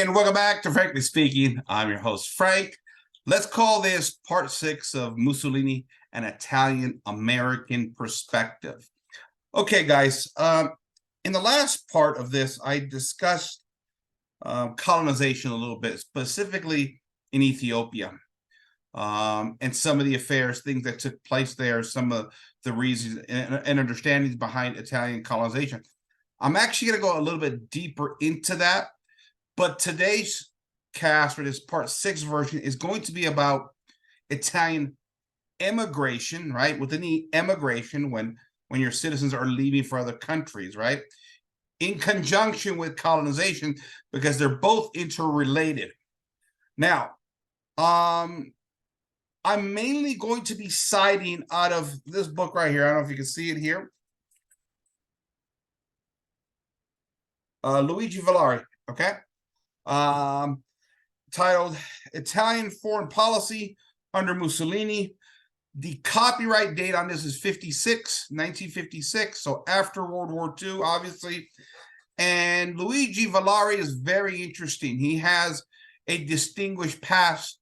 And welcome back to Frankly Speaking. I'm your host, Frank. Let's call this part 6 of Mussolini, an Italian-American perspective. Okay, guys, in the last part of this, I discussed colonization a little bit, specifically in Ethiopia, and some of the affairs, things that took place there, some of the reasons and understandings behind Italian colonization. I'm actually going to go a little bit deeper into that. But today's cast, for this part 6 version, is going to be about Italian immigration, right? Within the emigration, when your citizens are leaving for other countries, right? In conjunction with colonization, because they're both interrelated. Now, I'm mainly going to be citing out of this book right here. I don't know if you can see it here. Luigi Villari, okay? Titled Italian Foreign Policy Under Mussolini. The copyright date on this is 1956, so after World War II, obviously. And Luigi Villari is very interesting. He has a distinguished past.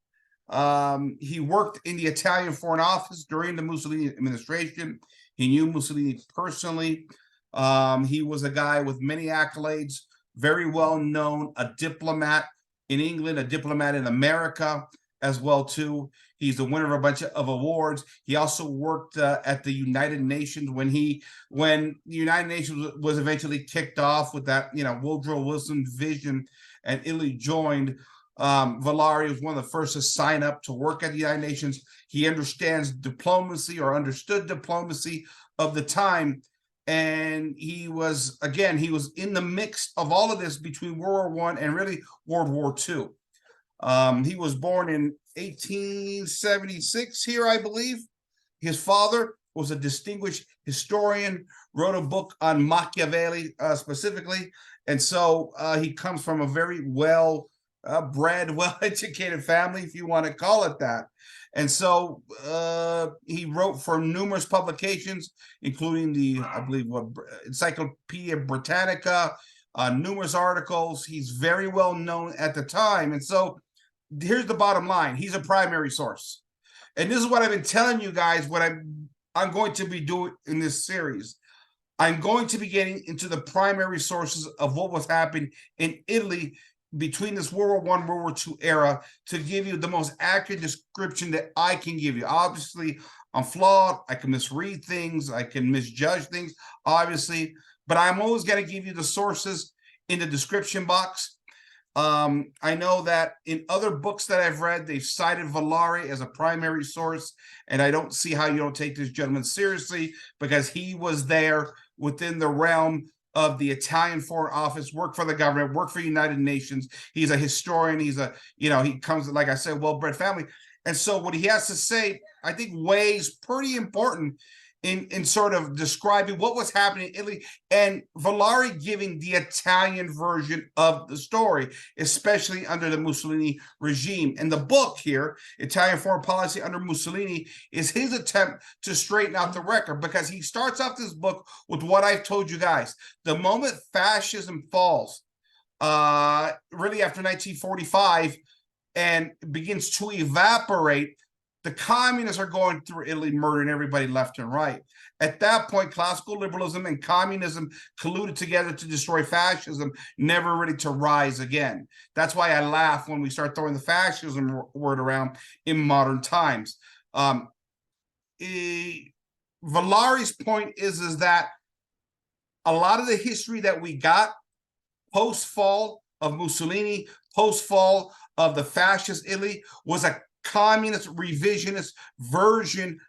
He worked in the Italian Foreign Office during the Mussolini administration. He knew Mussolini personally. He was a guy with many accolades, very well known, a diplomat in England, a diplomat in America as well too. He's the winner of a bunch of awards. He also worked at the United Nations when the United Nations was eventually kicked off with that, Woodrow Wilson vision, and Italy joined. Villari was one of the first to sign up to work at the United Nations. He understands diplomacy, or understood diplomacy of the time. And he was in the mix of all of this between World War I and really World War II. He was born in 1876 here, I believe. His father was a distinguished historian, wrote a book on Machiavelli specifically. And so he comes from a very well-bred, well-educated family, if you want to call it that. And so he wrote for numerous publications, including I believe, Encyclopedia Britannica, numerous articles. He's very well known at the time. And so here's the bottom line. He's a primary source. And this is what I've been telling you guys, what I'm going to be doing in this series. I'm going to be getting into the primary sources of what was happening in Italy between this World War I, World War II era, to give you the most accurate description that I can give you. Obviously, I'm flawed. I can misread things. I can misjudge things, obviously. But I'm always going to give you the sources in the description box. I know that in other books that I've read, they've cited Villari as a primary source. And I don't see how you don't take this gentleman seriously, because he was there within the realm of the Italian Foreign Office, worked for the government, worked for United Nations. He's a historian. He's he comes, like I said, well-bred family. And so what he has to say, I think, weighs pretty important in sort of describing what was happening in Italy, and Villari giving the Italian version of the story, especially under the Mussolini regime. And the book here, Italian Foreign Policy Under Mussolini, is his attempt to straighten out the record, because he starts off this book with what I've told you guys. The moment fascism falls, really after 1945, and begins to evaporate, the communists are going through Italy, murdering everybody left and right. At that point, classical liberalism and communism colluded together to destroy fascism, never really to rise again. That's why I laugh when we start throwing the fascism word around in modern times. Villari's point is that a lot of the history that we got post-fall of Mussolini, post-fall of the fascist Italy, was a communist revisionist version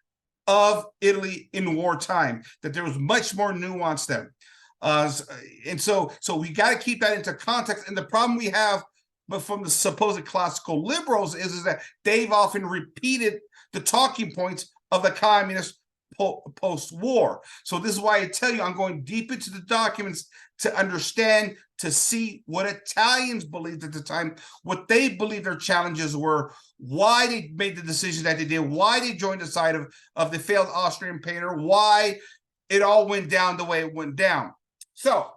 of Italy in wartime, that there was much more nuance there. And so we got to keep that into context. And the problem we have, but from the supposed classical liberals, is that they've often repeated the talking points of the communists post-war. So this is why I tell you, I'm going deep into the documents to understand, to see what Italians believed at the time, what they believed their challenges were, why they made the decision that they did, why they joined the side of the failed Austrian painter, why it all went down the way it went down. So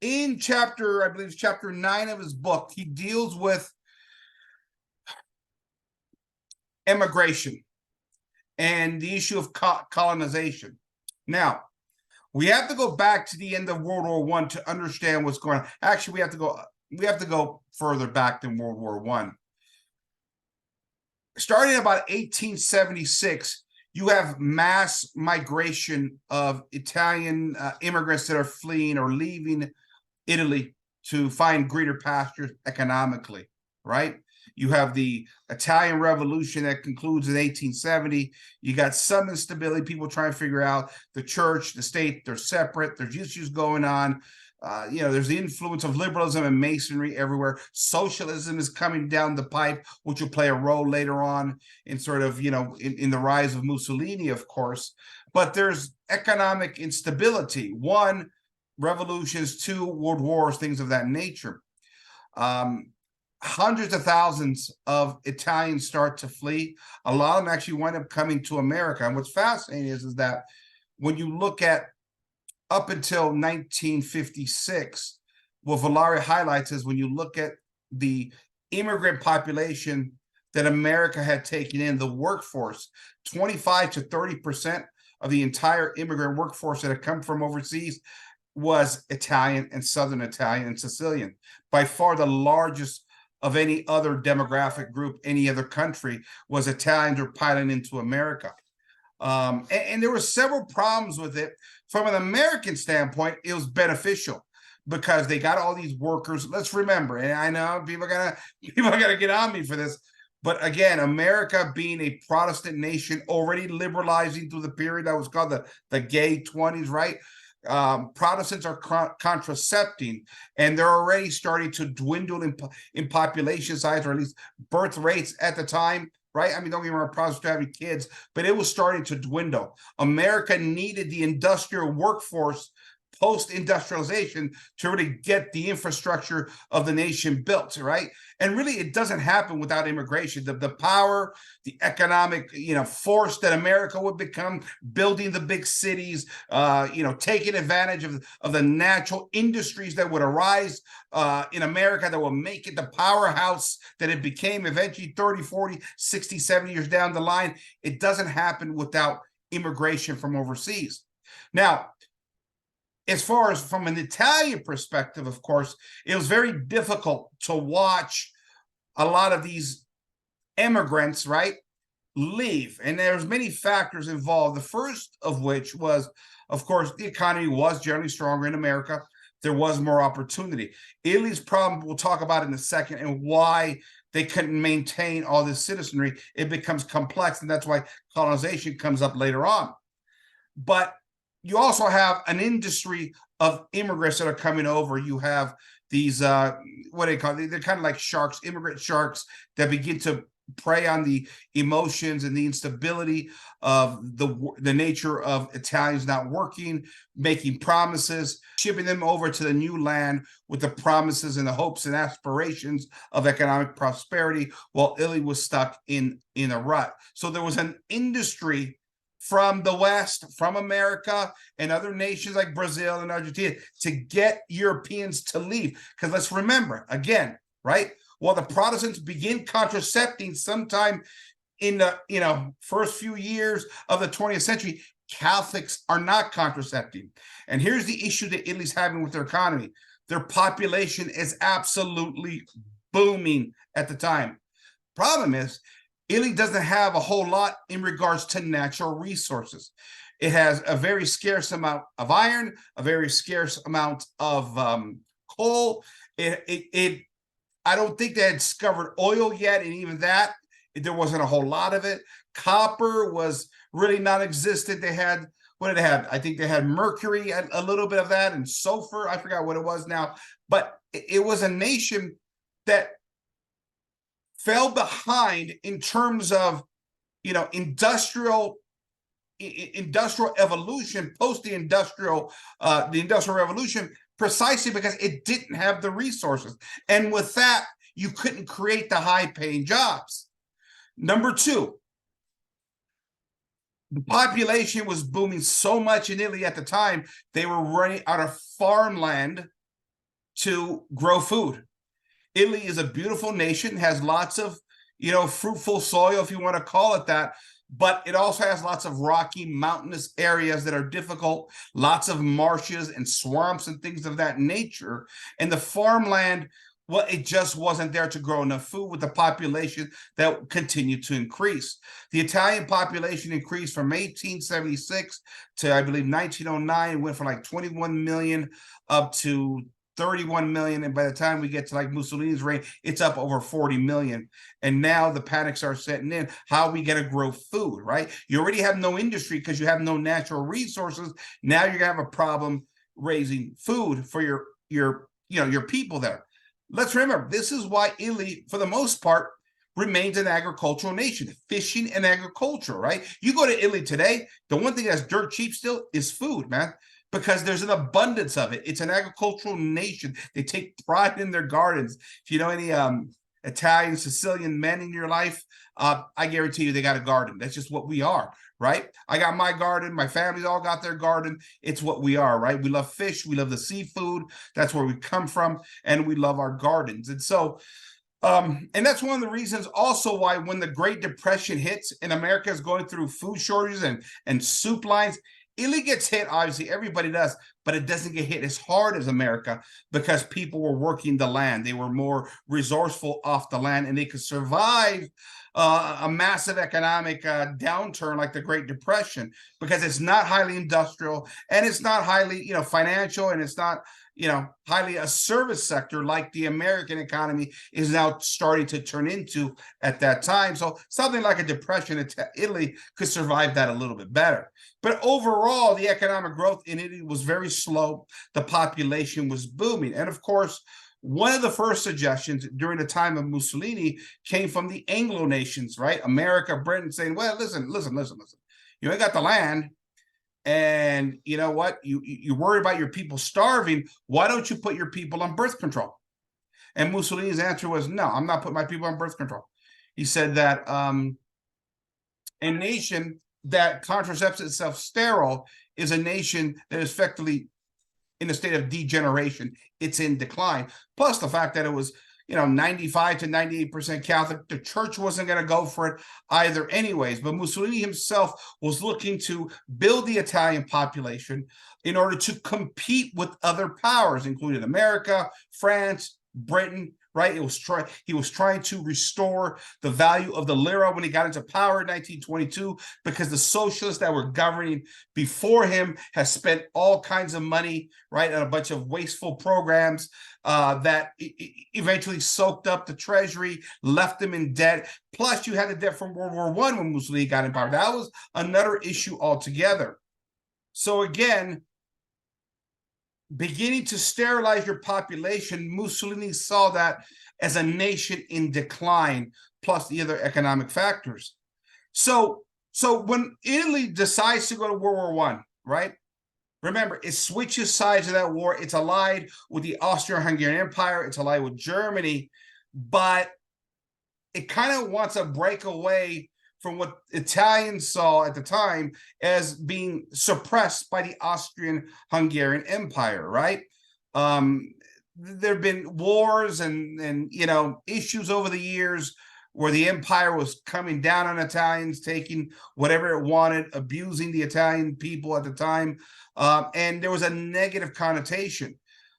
in chapter, I believe, chapter 9 of his book, he deals with immigration and the issue of colonization. Now, we have to go back to the end of World War I to understand what's going on. Actually, we have to go further back than World War I. Starting about 1876, you have mass migration of Italian immigrants that are fleeing or leaving Italy to find greener pastures economically, right? You have the Italian Revolution that concludes in 1870. You got some instability, people trying to figure out the church, the state, they're separate. There's issues going on. There's the influence of liberalism and masonry everywhere. Socialism is coming down the pipe, which will play a role later on in sort of, in the rise of Mussolini, of course. But there's economic instability. One, revolutions, two, world wars, things of that nature. Hundreds of thousands of Italians start to flee. A lot of them actually wind up coming to America. And what's fascinating is that when you look at up until 1956, what Valari highlights is when you look at the immigrant population that America had taken in, the workforce, 25 to 30% of the entire immigrant workforce that had come from overseas was Italian and Southern Italian and Sicilian. By far the largest of any other demographic group, any other country, was Italians were piling into America. And there were several problems with it. From an American standpoint, it was beneficial because they got all these workers. Let's remember, and I know people are gonna get on me for this, but again, America being a Protestant nation, already liberalizing through the period that was called the Gay 20s, right? Protestants are contracepting, and they're already starting to dwindle in population size, or at least birth rates at the time. Right? I mean, don't get me wrong, Protestants having kids, but it was starting to dwindle. America needed the industrial workforce post-industrialization to really get the infrastructure of the nation built, right? And really, it doesn't happen without immigration. The power, the economic, force that America would become, building the big cities, taking advantage of the natural industries that would arise in America that will make it the powerhouse that it became eventually 30, 40, 60, 70 years down the line. It doesn't happen without immigration from overseas. Now, as far as from an Italian perspective, of course, it was very difficult to watch a lot of these immigrants, right, leave. And there's many factors involved. The first of which was, of course, the economy was generally stronger in America. There was more opportunity. Italy's problem, we'll talk about in a second, and why they couldn't maintain all this citizenry. It becomes complex, and that's why colonization comes up later on. But you also have an industry of immigrants that are coming over. You have these, what do they call it? They're kind of like sharks, immigrant sharks that begin to prey on the emotions and the instability of the nature of Italians not working, making promises, shipping them over to the new land with the promises and the hopes and aspirations of economic prosperity, while Italy was stuck in a rut. So there was an industry from the West, from America, and other nations like Brazil and Argentina to get Europeans to leave. Because let's remember, again, right, while the Protestants begin contracepting sometime in the first few years of the 20th century, Catholics are not contracepting. And here's the issue that Italy's having with their economy. Their population is absolutely booming at the time. Problem is, Italy doesn't have a whole lot in regards to natural resources. It has a very scarce amount of iron, a very scarce amount of coal. I don't think they had discovered oil yet, and even that, there wasn't a whole lot of it. Copper was really non-existent. They had, what did they have? I think they had mercury, a little bit of that, and sulfur. I forgot what it was now. But it was a nation that fell behind in terms of, industrial evolution post the industrial revolution, precisely because it didn't have the resources. And with that, you couldn't create the high-paying jobs. Number two, the population was booming so much in Italy at the time, they were running out of farmland to grow food. Italy is a beautiful nation, has lots of, fruitful soil, if you want to call it that, but it also has lots of rocky, mountainous areas that are difficult, lots of marshes and swamps and things of that nature. And the farmland, well, it just wasn't there to grow enough food with the population that continued to increase. The Italian population increased from 1876 to, I believe, 1909. It went from like 21 million up to 31 million, and by the time we get to like Mussolini's reign, it's up over 40 million. And now the panics are setting in. How are we going to grow food, right? You already have no industry because you have no natural resources. Now you're going to have a problem raising food for your people there. Let's remember, this is why Italy, for the most part, remains an agricultural nation, fishing and agriculture, right? You go to Italy today, the one thing that's dirt cheap still is food, man, because there's an abundance of it. It's an agricultural nation. They take pride in their gardens. If you know any Italian, Sicilian men in your life, I guarantee you they got a garden. That's just what we are, right? I got my garden. My family's all got their garden. It's what we are, right? We love fish. We love the seafood. That's where we come from. And we love our gardens. And so, and that's one of the reasons also why when the Great Depression hits and America is going through food shortages and soup lines, Italy gets hit, obviously, everybody does, but it doesn't get hit as hard as America because people were working the land. They were more resourceful off the land, and they could survive a massive economic downturn like the Great Depression because it's not highly industrial and it's not highly, financial, and it's not, highly a service sector like the American economy is now starting to turn into at that time. So something like a depression, Italy could survive that a little bit better. But overall, the economic growth in Italy was very slow. The population was booming. And of course, one of the first suggestions during the time of Mussolini came from the Anglo nations, right? America, Britain, saying, well, listen. You ain't got the land. And you know what? You worry about your people starving. Why don't you put your people on birth control? And Mussolini's answer was, no, I'm not putting my people on birth control. He said that a nation that contracepts itself sterile is a nation that is effectively in a state of degeneration. It's in decline. Plus the fact that it was 95 to 98% Catholic. The church wasn't going to go for it either anyways. But Mussolini himself was looking to build the Italian population in order to compete with other powers, including America, France, Britain, right? He was trying to restore the value of the lira when he got into power in 1922, because the socialists that were governing before him has spent all kinds of money, right, on a bunch of wasteful programs that eventually soaked up the treasury, left them in debt. Plus, you had the debt from World War I when Mussolini got in power. That was another issue altogether. So again, beginning to sterilize your population, Mussolini saw that as a nation in decline, plus the other economic factors. So when Italy decides to go to World War I, right? Remember, it switches sides of that war. It's allied with the Austro-Hungarian Empire. It's allied with Germany, but it kind of wants to break away from what Italians saw at the time as being suppressed by the Austrian-Hungarian Empire, right? There have been wars and issues over the years where the empire was coming down on Italians, taking whatever it wanted, abusing the Italian people at the time, and there was a negative connotation.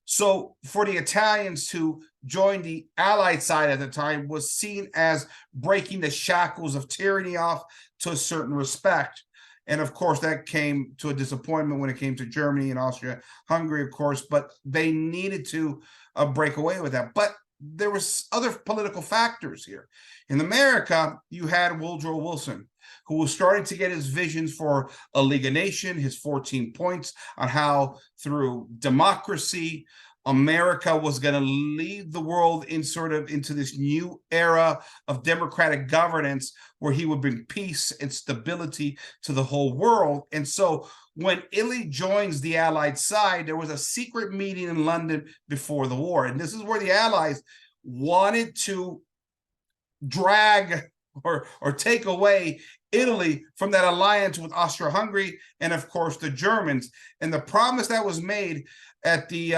So for the Italians to join the Allied side at the time was seen as breaking the shackles of tyranny off to a certain respect. And of course, that came to a disappointment when it came to Germany and Austria-Hungary, of course, but they needed to break away with that. But there was other political factors here. In America, you had Woodrow Wilson, who was starting to get his visions for a League of Nations, his 14 points on how through democracy, America was going to lead the world into this new era of democratic governance where he would bring peace and stability to the whole world. And so when Italy joins the Allied side, there was a secret meeting in London before the war. And this is where the Allies wanted to drag or take away Italy from that alliance with Austria-Hungary and, of course, the Germans. And the promise that was made at the,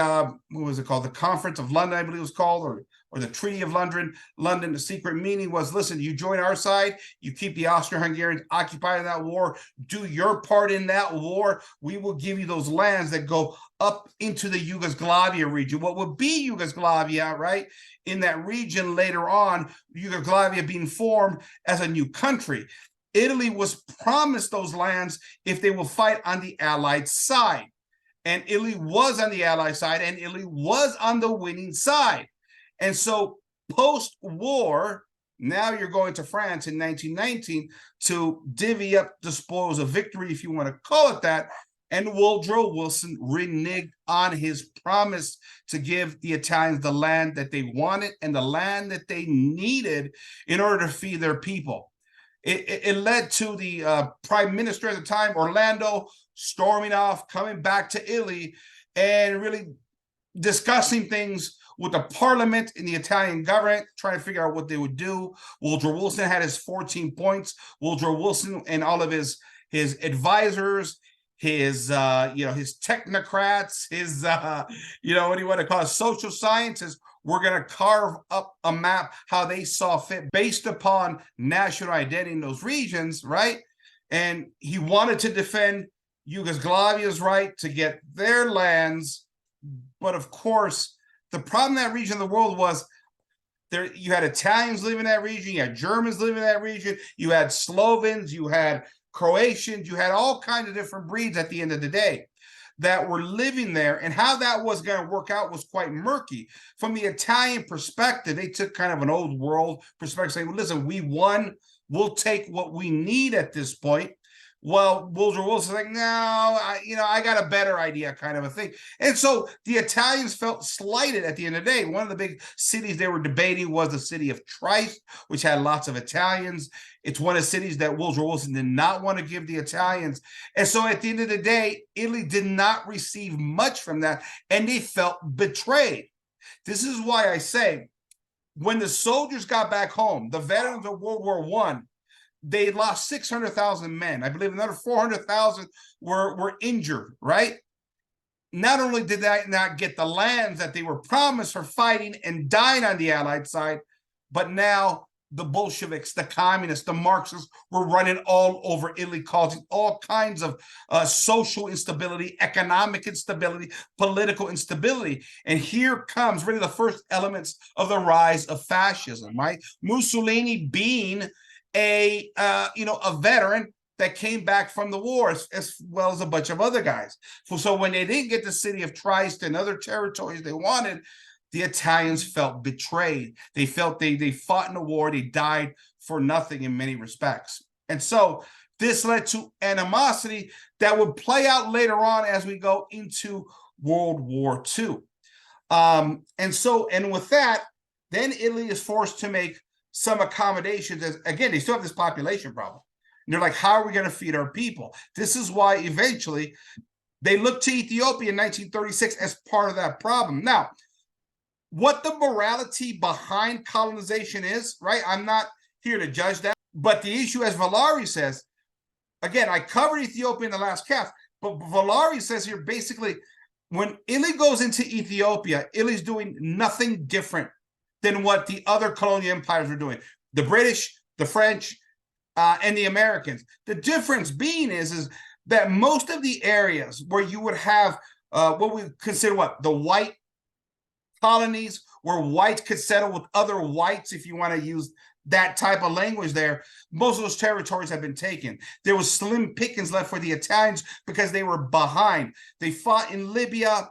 what was it called? The Conference of London, I believe it was called, or the Treaty of London, the secret meaning was, listen, you join our side, you keep the Austro-Hungarians occupied in that war, do your part in that war, we will give you those lands that go up into the Yugoslavia region, what would be Yugoslavia, right? In that region later on, Yugoslavia being formed as a new country. Italy was promised those lands if they will fight on the Allied side. And Italy was on the Allied side, and Italy was on the winning side. And so post-war, now you're going to France in 1919 to divvy up the spoils of victory, if you want to call it that. And Woodrow Wilson reneged on his promise to give the Italians the land that they wanted and the land that they needed in order to feed their people. It led to the prime minister at the time, Orlando, storming off, coming back to Italy, and really discussing things with the parliament and the Italian government, trying to figure out what they would do. Woodrow Wilson had his 14 points. Woodrow Wilson and all of his advisors, his his technocrats, his what do you want to call it, social scientists, were going to carve up a map how they saw fit based upon national identity in those regions, right? And he wanted to defend Yugoslavia's right to get their lands, but of course, the problem in that region of the world was there. You had Italians living in that region, you had Germans living in that region, you had Slovens, you had Croatians, you had all kinds of different breeds at the end of the day that were living there, and how that was going to work out was quite murky. From the Italian perspective, they took kind of an old world perspective, saying, well, listen, we won, we'll take what we need at this point. Well, Woodrow Wilson's like, no, I got a better idea, kind of a thing. And so the Italians felt slighted at the end of the day. One of the big cities they were debating was the city of Trieste, which had lots of Italians. It's one of the cities that Woodrow Wilson did not want to give the Italians. And so at the end of the day, Italy did not receive much from that, and they felt betrayed. This is why I say, when the soldiers got back home, the veterans of World War I, they lost 600,000 men. I believe another 400,000 were injured, right? Not only did they not get the lands that they were promised for fighting and dying on the Allied side, but now the Bolsheviks, the communists, the Marxists were running all over Italy, causing all kinds of social instability, economic instability, political instability. And here comes really the first elements of the rise of fascism, right? Mussolini being a veteran that came back from the war, as well as a bunch of other guys. So when they didn't get the city of Trieste and other territories they wanted, the Italians felt betrayed. They felt they fought in the war, they died for nothing in many respects. And so this led to animosity that would play out later on as we go into World War II. And with that, then Italy is forced to make some accommodations. As again, they still have this population problem. And they're like, how are we going to feed our people? This is why eventually they looked to Ethiopia in 1936 as part of that problem. Now, what the morality behind colonization is, right? I'm not here to judge that. But the issue, as Valari says, again, I covered Ethiopia in the last cast, but Valari says here, basically, when Italy goes into Ethiopia, Italy's doing nothing different than what the other colonial empires were doing. The British, the French, and the Americans. The difference being is that most of the areas where you would have what we consider the white colonies, where whites could settle with other whites, if you want to use that type of language there, most of those territories have been taken. There was slim pickings left for the Italians because they were behind. They fought in Libya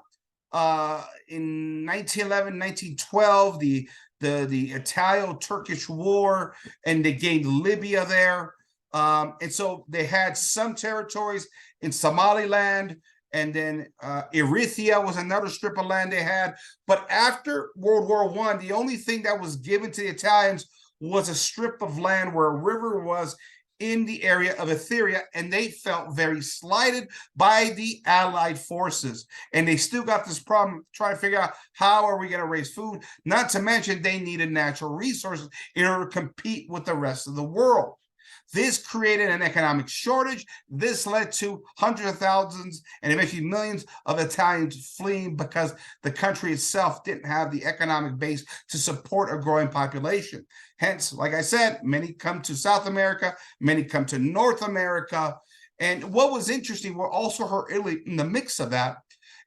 in 1911, 1912, the Italo-Turkish War, and they gained Libya there. And so they had some territories in Somaliland, and then Eritrea was another strip of land they had. But after World War I, the only thing that was given to the Italians was a strip of land where a river was in the area of Eritrea, and they felt very slighted by the Allied forces. And they still got this problem trying to figure out, how are we going to raise food? Not to mention they needed natural resources in order to compete with the rest of the world. This created an economic shortage. This led to hundreds of thousands and eventually millions of Italians fleeing because the country itself didn't have the economic base to support a growing population. Hence, like I said, many come to South America, many come to North America. And what was interesting, what also hurt Italy in the mix of that,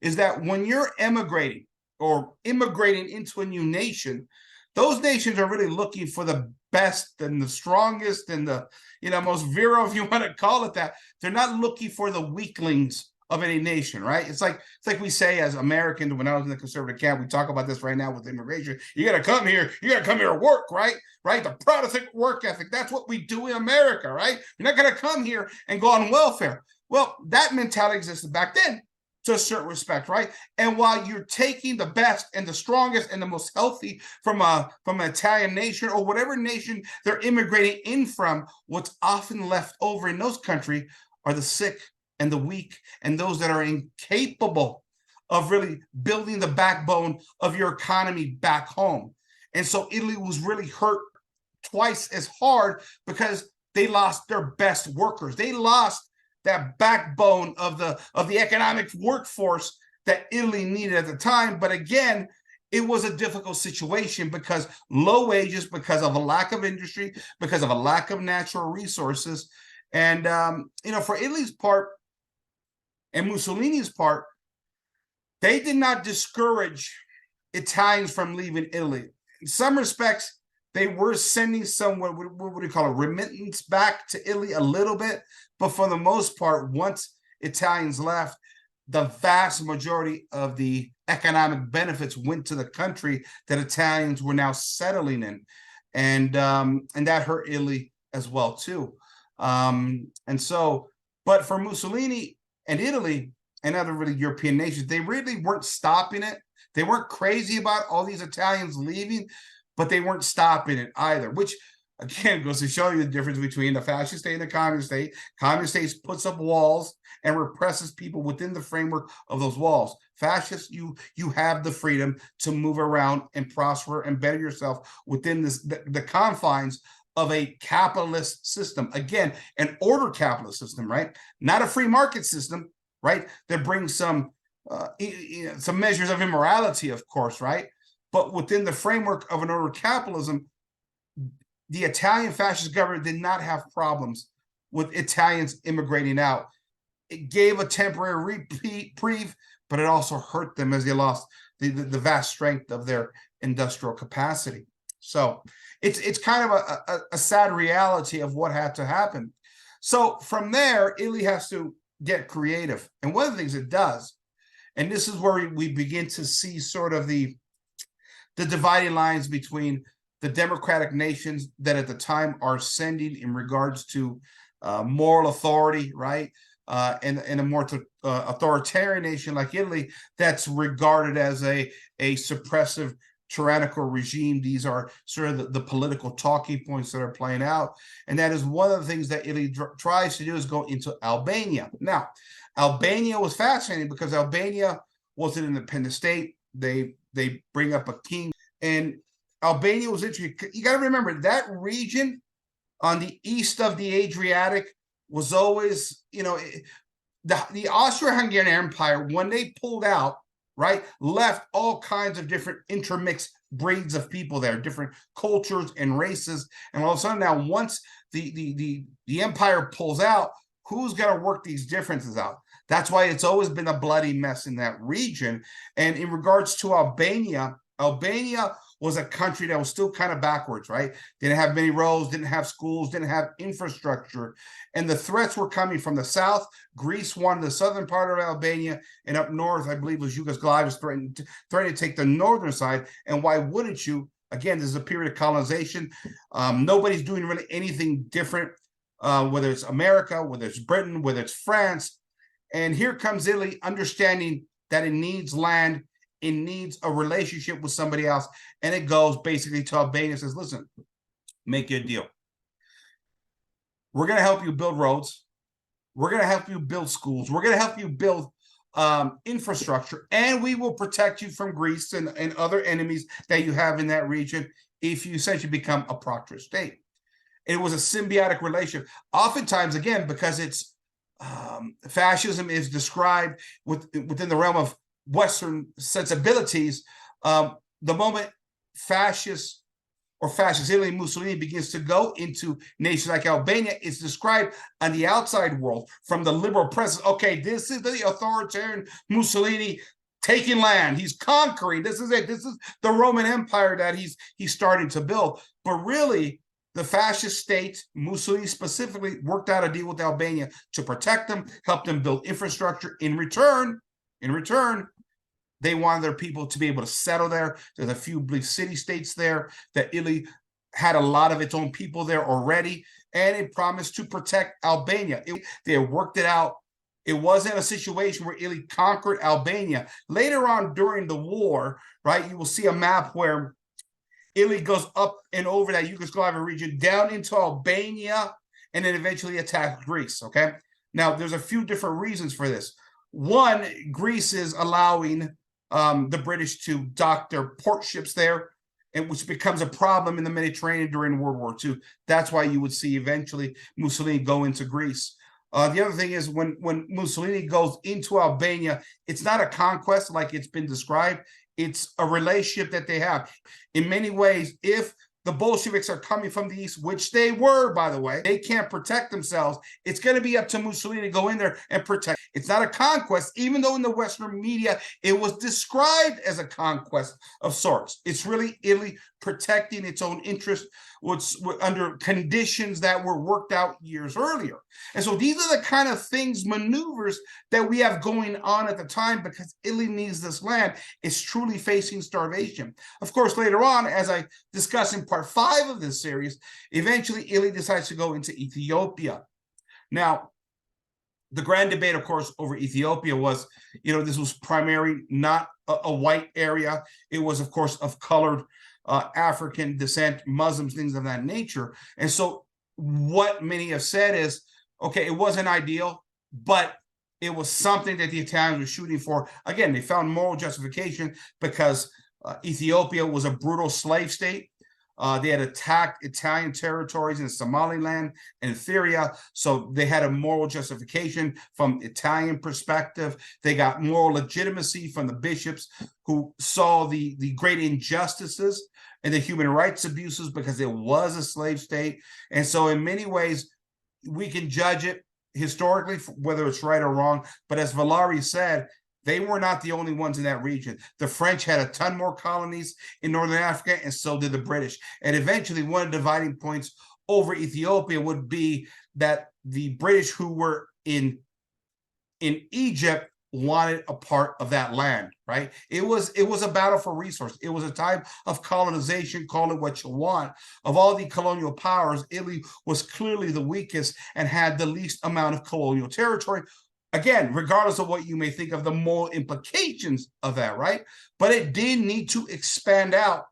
is that when you're emigrating or immigrating into a new nation, those nations are really looking for the best and the strongest and the most virile, if you want to call it that. They're not looking for the weaklings of any nation, right? It's like we say as Americans, when I was in the conservative camp, we talk about this right now with immigration. You got to come here. You got to come here to work, right? Right? The Protestant work ethic. That's what we do in America, right? You're not going to come here and go on welfare. Well, that mentality existed back then, to a certain respect, right? And while you're taking the best and the strongest and the most healthy from an Italian nation or whatever nation they're immigrating in from, what's often left over in those countries are the sick and the weak and those that are incapable of really building the backbone of your economy back home. And so Italy was really hurt twice as hard because they lost their best workers. They lost that backbone of the economic workforce that Italy needed at the time. But again, it was a difficult situation because low wages, because of a lack of industry, because of a lack of natural resources. And, for Italy's part and Mussolini's part, they did not discourage Italians from leaving Italy. In some respects, they were sending some, what do you call it, remittance back to Italy a little bit. But for the most part, once Italians left, the vast majority of the economic benefits went to the country that Italians were now settling in. And that hurt Italy as well, too. But for Mussolini and Italy and other really European nations, they really weren't stopping it. They weren't crazy about all these Italians leaving, but they weren't stopping it either, which again goes to show you the difference between the fascist state and the communist state. Communist states puts up walls and represses people within the framework of those walls. Fascists, you have the freedom to move around and prosper and better yourself within the confines of a capitalist system. Again, an order capitalist system, right? Not a free market system, right? That brings some measures of immorality, of course, right? But within the framework of an order capitalism, the Italian fascist government did not have problems with Italians immigrating out. It gave a temporary reprieve, but it also hurt them as they lost the vast strength of their industrial capacity. So it's kind of a sad reality of what had to happen. So from there, Italy has to get creative. And one of the things it does, and this is where we begin to see sort of the dividing lines between the democratic nations that at the time are sending in regards to moral authority, right? And a more authoritarian nation like Italy that's regarded as a suppressive, tyrannical regime. These are sort of the political talking points that are playing out. And that is one of the things that Italy tries to do, is go into Albania. Now, Albania was fascinating because Albania was an independent state. They bring up a king, and Albania was interesting. You got to remember that region on the east of the Adriatic was always, the Austro-Hungarian Empire, when they pulled out, right, left all kinds of different intermixed breeds of people there, different cultures and races. And all of a sudden now, once the empire pulls out, who's going to work these differences out? That's why it's always been a bloody mess in that region. And in regards to Albania was a country that was still kind of backwards, right? Didn't have many roads, didn't have schools, didn't have infrastructure. And the threats were coming from the south. Greece wanted the southern part of Albania, and up north, I believe, was Yugoslavia, was threatening to take the northern side. And why wouldn't you? Again, this is a period of colonization. Nobody's doing really anything different, whether it's America, whether it's Britain, whether it's France. And here comes Italy, understanding that it needs land, it needs a relationship with somebody else. And it goes basically to Albania and says, listen, make you a deal. We're going to help you build roads. We're going to help you build schools. We're going to help you build infrastructure. And we will protect you from Greece and other enemies that you have in that region if you essentially become a proctor state. It was a symbiotic relationship. Oftentimes, again, because it's fascism is described within the realm of Western sensibilities. The moment fascist Italy, Mussolini begins to go into nations like Albania, it's described on the outside world from the liberal press. Okay, this is the authoritarian Mussolini taking land. He's conquering. This is it. This is the Roman Empire that he's starting to build. But really, the fascist state, Mussolini specifically, worked out a deal with Albania to protect them, help them build infrastructure. In return, they wanted their people to be able to settle there. There's a few big city-states there that Italy had a lot of its own people there already, and it promised to protect Albania. They worked it out. It wasn't a situation where Italy conquered Albania. Later on during the war, right, you will see a map where Italy goes up and over that Yugoslavian region down into Albania and then eventually attacks Greece, okay? Now, there's a few different reasons for this. One, Greece is allowing the British to dock their port ships there, and which becomes a problem in the Mediterranean during World War II. That's why you would see eventually Mussolini go into Greece. The other thing is when Mussolini goes into Albania, it's not a conquest like it's been described. It's a relationship that they have. In many ways, if the Bolsheviks are coming from the east, which they were, by the way, they can't protect themselves. It's going to be up to Mussolini to go in there and protect. It's not a conquest, even though in the Western media, it was described as a conquest of sorts. It's really Italy protecting its own interest under conditions that were worked out years earlier. And so these are the kind of things, maneuvers that we have going on at the time because Italy needs this land. It's truly facing starvation. Of course, later on, as I discussed in part 5 of this series, eventually Italy decides to go into Ethiopia. Now, the grand debate, of course, over Ethiopia was, this was primarily not a white area. It was, of course, of colored African descent, Muslims, things of that nature. And so what many have said is, okay, it wasn't ideal, but it was something that the Italians were shooting for. Again, they found moral justification because Ethiopia was a brutal slave state. They had attacked Italian territories in Somaliland and Eritrea, so they had a moral justification from Italian perspective. They got moral legitimacy from the bishops who saw the great injustices and the human rights abuses because it was a slave state. And so in many ways, we can judge it historically, whether it's right or wrong. But as Valari said, they were not the only ones in that region. The French had a ton more colonies in Northern Africa, and so did the British. And eventually, one of the dividing points over Ethiopia would be that the British who were in Egypt wanted a part of that land, right? It was a battle for resource. It was a time of colonization, call it what you want. Of all the colonial powers, Italy was clearly the weakest and had the least amount of colonial territory. Again, regardless of what you may think of the moral implications of that, right? But it did need to expand out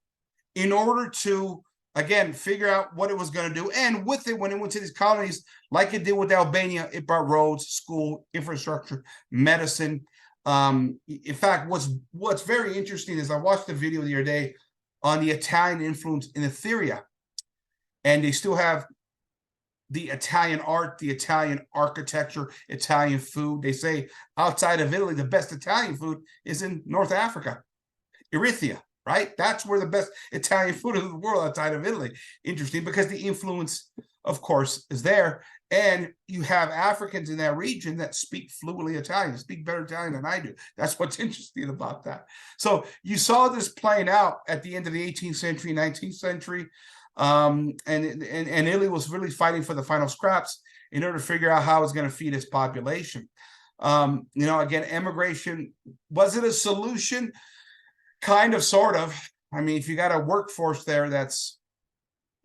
in order to, again, figure out what it was going to do. And with it, when it went to these colonies, like it did with Albania, it brought roads, school, infrastructure, medicine. In fact, what's very interesting is I watched a video the other day on the Italian influence in Eritrea, and they still have the Italian art, the Italian architecture, Italian food. They say outside of Italy, the best Italian food is in North Africa, Eritrea, right? That's where the best Italian food in the world outside of Italy. Interesting, because the influence, of course, is there. And you have Africans in that region that speak fluently Italian, speak better Italian than I do. That's what's interesting about that. So you saw this playing out at the end of the 18th century, 19th century. And Italy was really fighting for the final scraps in order to figure out how it's going to feed its population. Again, immigration, was it a solution? Kind of, sort of. I mean, if you got a workforce there that's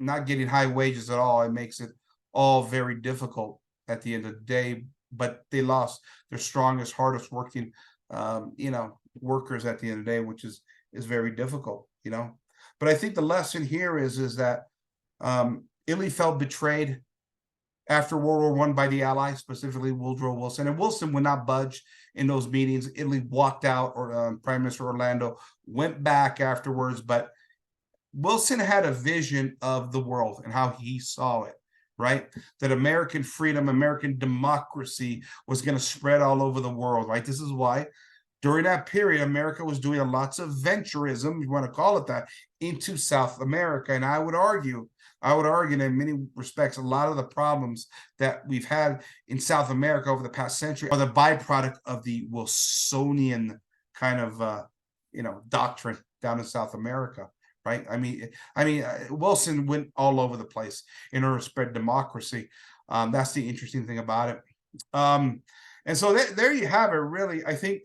not getting high wages at all, it makes it all very difficult at the end of the day. But they lost their strongest, hardest working, workers at the end of the day, which is very difficult, But I think the lesson here is that Italy felt betrayed after World War I by the Allies, specifically Woodrow Wilson. And Wilson would not budge in those meetings. Italy walked out, or Prime Minister Orlando went back afterwards. But Wilson had a vision of the world and how he saw it, right? That American freedom, American democracy was going to spread all over the world, right? This is why during that period, America was doing lots of venturism, you want to call it that, into South America. And I would argue that in many respects, a lot of the problems that we've had in South America over the past century are the byproduct of the Wilsonian kind of, doctrine down in South America, right? Wilson went all over the place in order to spread democracy. That's the interesting thing about it. And so there you have it, really. I think,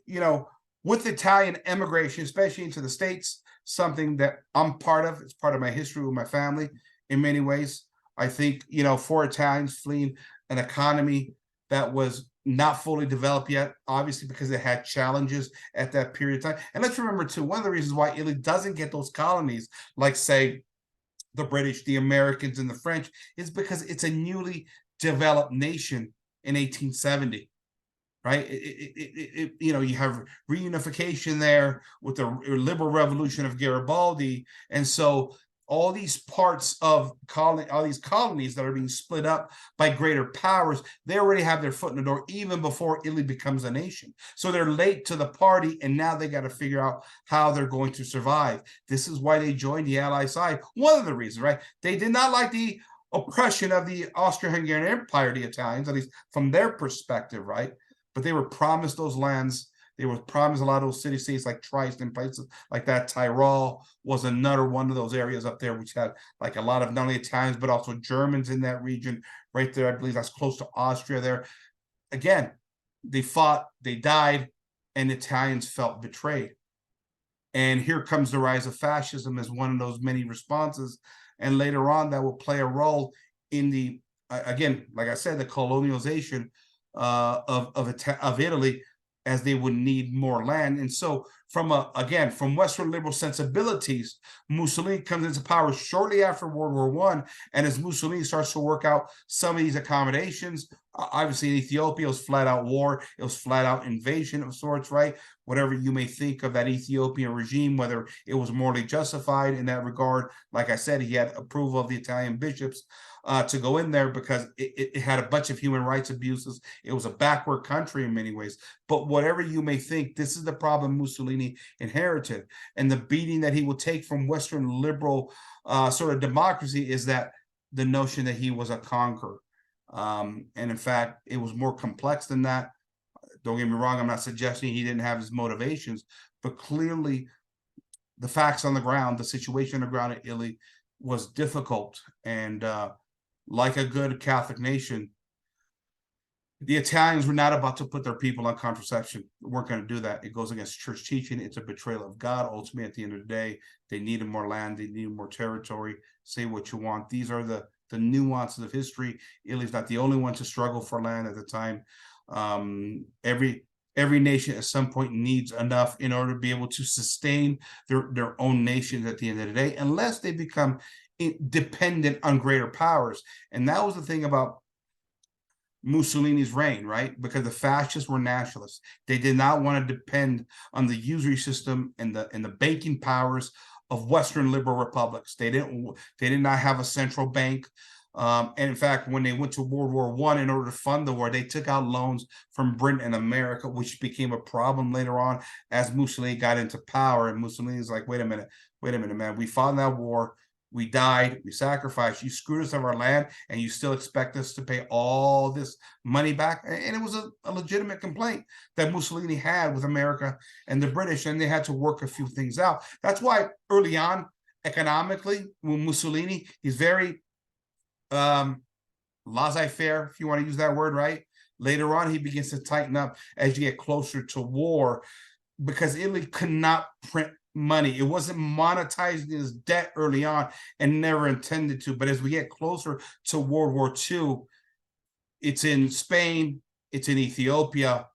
with Italian emigration, especially into the States, something that I'm part of. It's part of my history with my family in many ways. I think, for Italians fleeing an economy that was not fully developed yet, obviously because it had challenges at that period of time. And let's remember, too, one of the reasons why Italy doesn't get those colonies, like, say, the British, the Americans, and the French, is because it's a newly developed nation in 1870. Right, you have reunification there with the liberal revolution of Garibaldi, and so all these parts of all these colonies that are being split up by greater powers, they already have their foot in the door even before Italy becomes a nation. So they're late to the party, and now they got to figure out how they're going to survive. This is why they joined the Allied side. One of the reasons, right? They did not like the oppression of the Austro-Hungarian Empire, the Italians, at least from their perspective, right? But they were promised those lands. They were promised a lot of those city-states like Trieste and places like that. Tyrol was another one of those areas up there, which had like a lot of not only Italians, but also Germans in that region right there. I believe that's close to Austria there. Again, they fought, they died, and the Italians felt betrayed. And here comes the rise of fascism as one of those many responses. And later on, that will play a role in the, again, like I said, the colonialization of Italy, as they would need more land. And so from Western liberal sensibilities, Mussolini comes into power shortly after World War I. And as Mussolini starts to work out some of these accommodations, obviously in Ethiopia, it was flat out war. It was flat out invasion of sorts, right? Whatever you may think of that Ethiopian regime, whether it was morally justified in that regard. Like I said, he had approval of the Italian bishops to go in there because it had a bunch of human rights abuses. It was a backward country in many ways. But whatever you may think, this is the problem Mussolini inherited. And the beating that he will take from Western liberal sort of democracy is that the notion that he was a conqueror. And in fact, it was more complex than that. Don't get me wrong, I'm not suggesting he didn't have his motivations, but clearly the facts on the ground, the situation on the ground in Italy was difficult. And like a good Catholic nation, the Italians were not about to put their people on contraception. They weren't going to do that. It goes against church teaching. It's a betrayal of God. Ultimately, at the end of the day, they needed more land. They needed more territory. Say what you want. These are the nuances of history. Italy's not the only one to struggle for land at the time. Every nation at some point needs enough in order to be able to sustain their own nations at the end of the day, unless they become dependent on greater powers. And that was the thing about Mussolini's reign, right? Because the fascists were nationalists. They did not want to depend on the usury system and the banking powers of Western liberal republics. They did not have a central bank. And in fact, when they went to World War I, in order to fund the war, they took out loans from Britain and America, which became a problem later on as Mussolini got into power. And Mussolini's like, wait a minute, man. We fought in that war. We died. We sacrificed. You screwed us of our land, and you still expect us to pay all this money back? And it was a legitimate complaint that Mussolini had with America and the British, and they had to work a few things out. That's why early on, economically, when Mussolini, he's very laissez-faire, if you want to use that word, right? Later on, he begins to tighten up as you get closer to war, because Italy could not print money. It wasn't monetizing his debt early on and never intended to. But as we get closer to World War II, it's in Spain, it's in Ethiopia.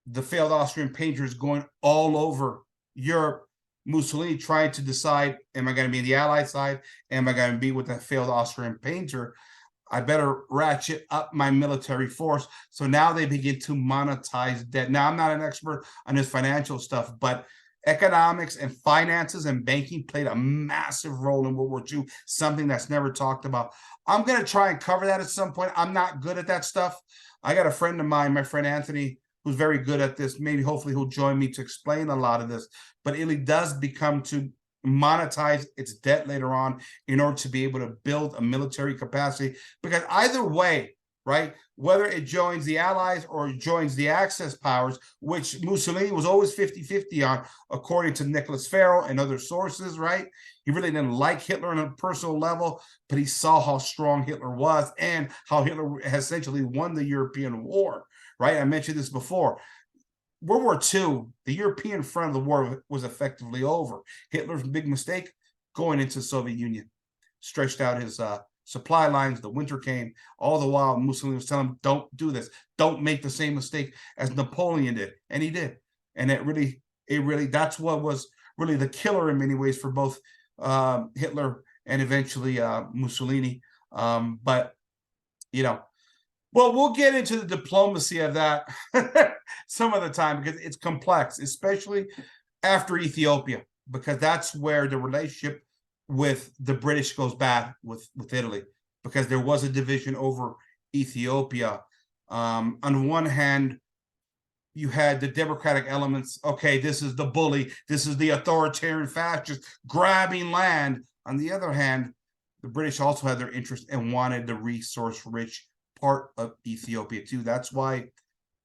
The failed Austrian painter is going all over Europe. Mussolini trying to decide, am I going to be on the Allied side? Am I going to be with that failed Austrian painter? I better ratchet up my military force. So now they begin to monetize debt. Now, I'm not an expert on this financial stuff, but economics and finances and banking played a massive role in World War II, something that's never talked about. I'm going to try and cover that at some point. I'm not good at that stuff. I got a friend of mine, my friend Anthony, who's very good at this. Maybe hopefully he'll join me to explain a lot of this. But Italy does become to monetize its debt later on in order to be able to build a military capacity. Because either way, right, whether it joins the Allies or joins the Axis powers, which Mussolini was always 50-50 on, according to Nicholas Ferro and other sources, right? He really didn't like Hitler on a personal level, but he saw how strong Hitler was and how Hitler essentially won the European war, right? I mentioned this before. World War II, the European front of the war was effectively over. Hitler's big mistake, going into the Soviet Union, stretched out his supply lines. The winter came. All the while, Mussolini was telling him, don't do this. Don't make the same mistake as Napoleon did. And he did. And it really, that's what was really the killer in many ways for both Hitler and eventually Mussolini. But, you know, well, we'll get into the diplomacy of that some of the time because it's complex, especially after Ethiopia, because that's where the relationship with the British goes bad with Italy, because there was a division over Ethiopia. On one hand, you had the democratic elements. Okay, this is the bully. This is the authoritarian fascist grabbing land. On the other hand, the British also had their interest and wanted the resource-rich part of Ethiopia too. That's why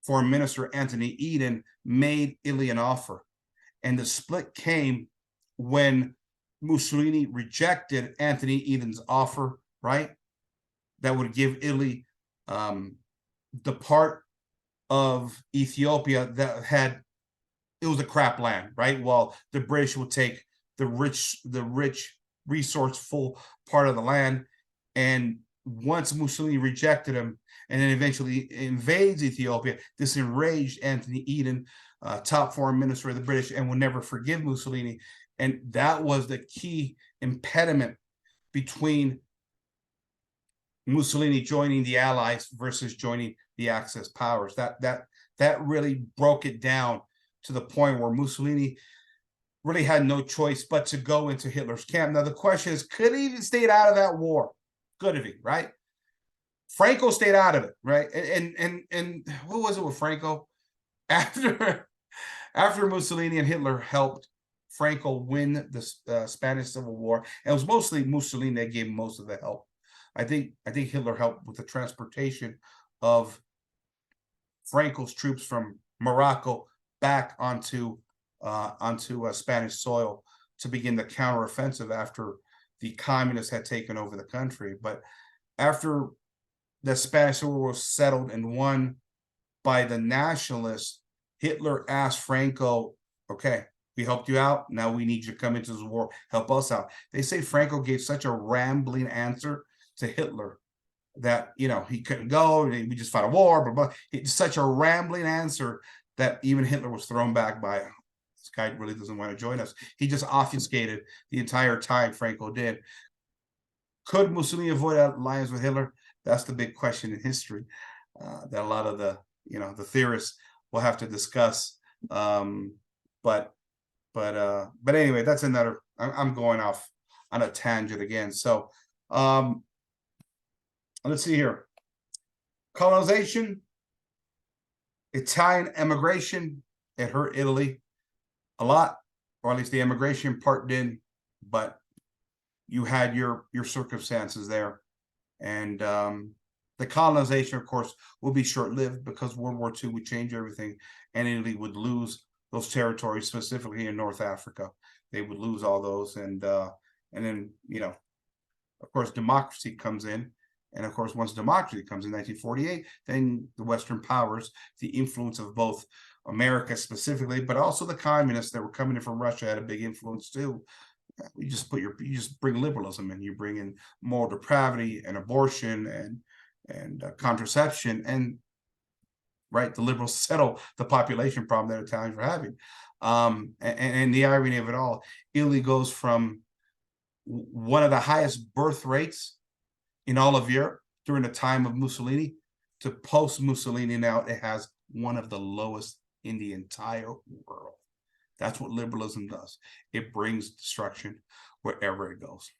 Foreign Minister Anthony Eden made Italy an offer. And the split came when Mussolini rejected Anthony Eden's offer, right? That would give Italy the part of Ethiopia that had, it was a crap land, right? While the British would take the rich resourceful part of the land. And once Mussolini rejected him and then eventually invades Ethiopia, this enraged Anthony Eden, top foreign minister of the British, and would never forgive Mussolini. And that was the key impediment between Mussolini joining the Allies versus joining the Axis powers. That really broke it down to the point where Mussolini really had no choice but to go into Hitler's camp. Now the question is, could he have stayed out of that war? Could have he, right? Franco stayed out of it, right? And what was it with Franco? After Mussolini and Hitler helped Franco win the Spanish Civil War, and it was mostly Mussolini that gave most of the help. I think Hitler helped with the transportation of Franco's troops from Morocco back onto Spanish soil to begin the counteroffensive after the communists had taken over the country. But after the Spanish Civil War was settled and won by the nationalists, Hitler asked Franco, okay, we helped you out. Now we need you to come into this war, help us out. They say Franco gave such a rambling answer to Hitler that, you know, he couldn't go, we just fought a war, blah, blah. It's such a rambling answer that even Hitler was thrown back by, this guy really doesn't want to join us. He just obfuscated the entire time, Franco did. Could Mussolini avoid alliance with Hitler? That's the big question in history that a lot of the theorists will have to discuss. But anyway, that's another. I'm going off on a tangent again. So let's see here. Colonization, Italian emigration, it hurt Italy a lot, or at least the immigration part did, but you had your circumstances there. And the colonization, of course, will be short-lived because World War II would change everything, and Italy would lose those territories, specifically in North Africa. They would lose all those, and then, you know, of course, democracy comes in. And of course, once democracy comes in 1948, then the Western powers, the influence of both America specifically, but also the communists that were coming in from Russia had a big influence too. You just bring liberalism in, you bring in moral depravity and abortion and contraception, and right, the liberals settle the population problem that Italians were having. And the irony of it all, Italy goes from one of the highest birth rates in all of Europe during the time of Mussolini to post-Mussolini. Now it has one of the lowest in the entire world. That's what liberalism does. It brings destruction wherever it goes.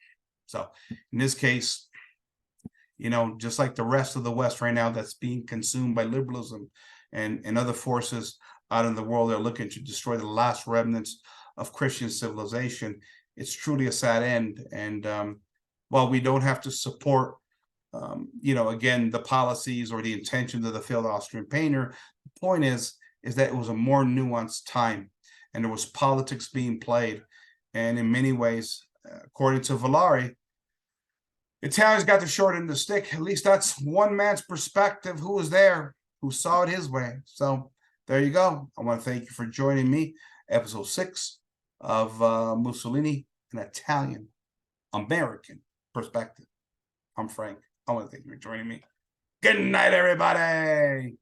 So in this case, you know, just like the rest of the West right now that's being consumed by liberalism and other forces out in the world, they're looking to destroy the last remnants of Christian civilization. It's truly a sad end. And while we don't have to support, you know, again, the policies or the intentions of the failed Austrian painter, the point is that it was a more nuanced time and there was politics being played. And in many ways, according to Villari, Italians got the short end of the stick. At least that's one man's perspective who was there, who saw it his way. So there you go. I want to thank you for joining me. Episode 6 of Mussolini, an Italian American perspective. I'm Frank. I want to thank you for joining me. Good night, everybody.